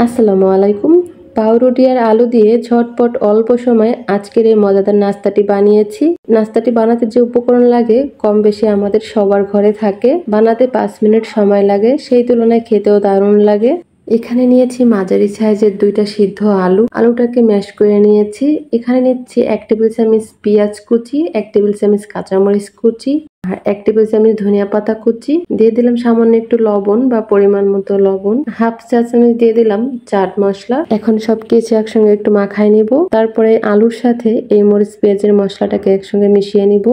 আসসালামু আলাইকুম। পাউরুটি আর আলু দিয়ে ঝটপট অল্প সময়ে আজকের এই মজাদার নাস্তাটি বানিয়েছি। নাস্তাটি বানাতে যে উপকরণ লাগে কম বেশি আমাদের সবার ঘরে থাকে। বানাতে 5 মিনিট সময় লাগে, সেই তুলনায় খেতেও দারুণ লাগে। এখানে নিয়েছি মাঝারি সাইজের 2টা সিদ্ধ আলু। আলুটাকে ম্যাশ করে নিয়েছি। এখানে নিচ্ছি 1 টেবিল চামচ পেঁয়াজ কুচি, 1 টেবিল চামচ কাঁচামরিচ কুচি আর 1 টেবিল চামচ ধনিয়া পাতা কুচি। দিয়ে দিলাম সামান্য একটু লবণ বা পরিমাণ মতো লবণ। হাফ চা চামচ দিয়ে দিলাম চাট মশলা। এখন সবকিছু একসঙ্গে একটু মাখায় নিব। তারপরে আলুর সাথে এই মরিচ পেঁয়াজের মশলাটাকে একসঙ্গে মিশিয়ে নিব।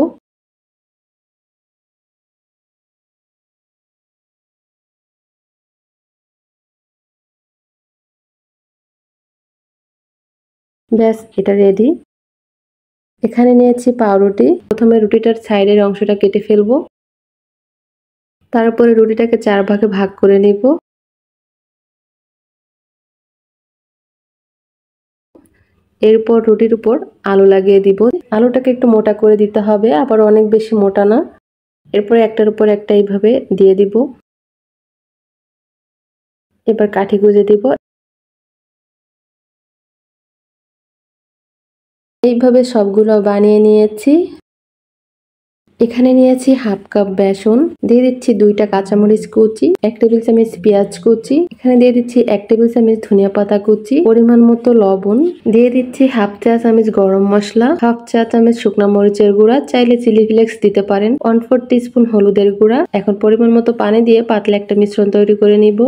ব্যাস, এটা রেডি। এখানে নিয়েছি পাউরুটি। প্রথমে রুটিটার সাইডের অংশটা কেটে ফেলবো। তারপরে রুটিটাকে 4 ভাগে ভাগ করে নিব। এরপর রুটির উপর আলু লাগিয়ে দিব। আলুটাকে একটু মোটা করে দিতে হবে, আবার অনেক বেশি মোটা না। এরপর একটার উপর একটা এইভাবে দিয়ে দিব। এবার কাঠি গুঁজে দিব। এইভাবে সবগুলো বানিয়ে নিয়েছি। এখানে নিয়েছি হাফ কাপ বেসন, দিয়ে দিচ্ছি 2টা কাঁচামরিচ কুচি, 1 টেবিল চামচ পেঁয়াজ কুচি, এখানে দিয়ে দিচ্ছি 1 টেবিল চামচ ধনিয়া পাতা কুচি, পরিমাণ মতো লবণ, দিয়ে দিচ্ছি হাফ চা চামচ গরম মশলা, হাফ চা চামচ শুকনা মরিচের গুঁড়া, চাইলে চিলি ফ্লেক্স দিতে পারেন, 1/4 টিস্পুন হলুদের গুঁড়া। এখন পরিমাণ মতো পানি দিয়ে পাতলা একটা মিশ্রণ তৈরি করে নিব।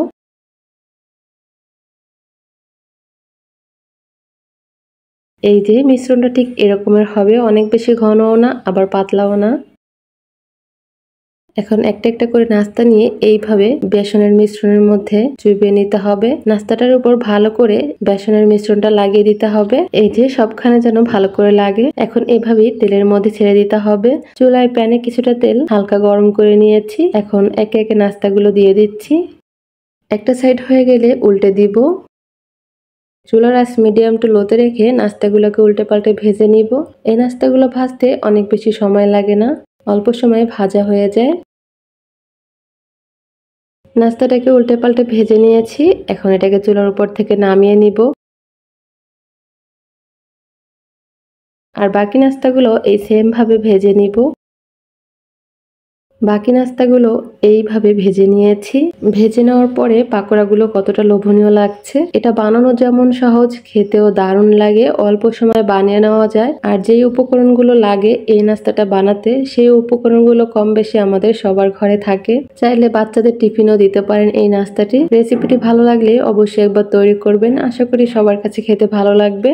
এই যে মিশ্রণটা ঠিক এরকমের হবে, অনেক বেশি ঘনও না আবার পাতলাও না। এখন একটা একটা করে নাস্তা নিয়ে এইভাবে বেসনের মিশ্রণের মধ্যে চুবিয়ে নিতে হবে। নাস্তাটার উপর ভালো করে বেসনের মিশ্রণটা লাগিয়ে দিতে হবে। এই যে সবখানে যেন ভালো করে লাগে। এখন এভাবেই তেলের মধ্যে ছেড়ে দিতে হবে। চুলায় প্যানে কিছুটা তেল হালকা গরম করে নিয়েছি। এখন একে একে নাস্তাগুলো দিয়ে দিচ্ছি। একটা সাইড হয়ে গেলে উল্টে দিব। চুলার আঁচ মিডিয়াম টু লোতে রেখে নাস্তাগুলোকে উল্টে পাল্টে ভেজে নিব। এই নাস্তাগুলো ভাজতে অনেক বেশি সময় লাগে না, অল্প সময়ে ভাজা হয়ে যায়। নাস্তাটাকে উল্টে পাল্টে ভেজে নিয়েছি। এখন এটাকে চুলার উপর থেকে নামিয়ে নিব। আর বাকি নাস্তাগুলো এই সেম ভাবে ভেজে নিব। বাকি নাস্তাগুলো এইভাবে ভেজে নিয়েছি। ভেজে নেওয়ার পরে পাকোড়াগুলো কতটা লোভনীয় লাগছে। এটা বানানো যেমন সহজ, খেতেও দারুণ লাগে। অল্প সময় বানিয়ে নেওয়া যায়। আর যেই উপকরণগুলো লাগে এই নাস্তাটা বানাতে, সেই উপকরণগুলো কম বেশি আমাদের সবার ঘরে থাকে। চাইলে বাচ্চাদের টিফিনও দিতে পারেন এই নাস্তাটি। রেসিপিটি ভালো লাগলে অবশ্যই একবার তৈরি করবেন। আশা করি সবার কাছে খেতে ভালো লাগবে।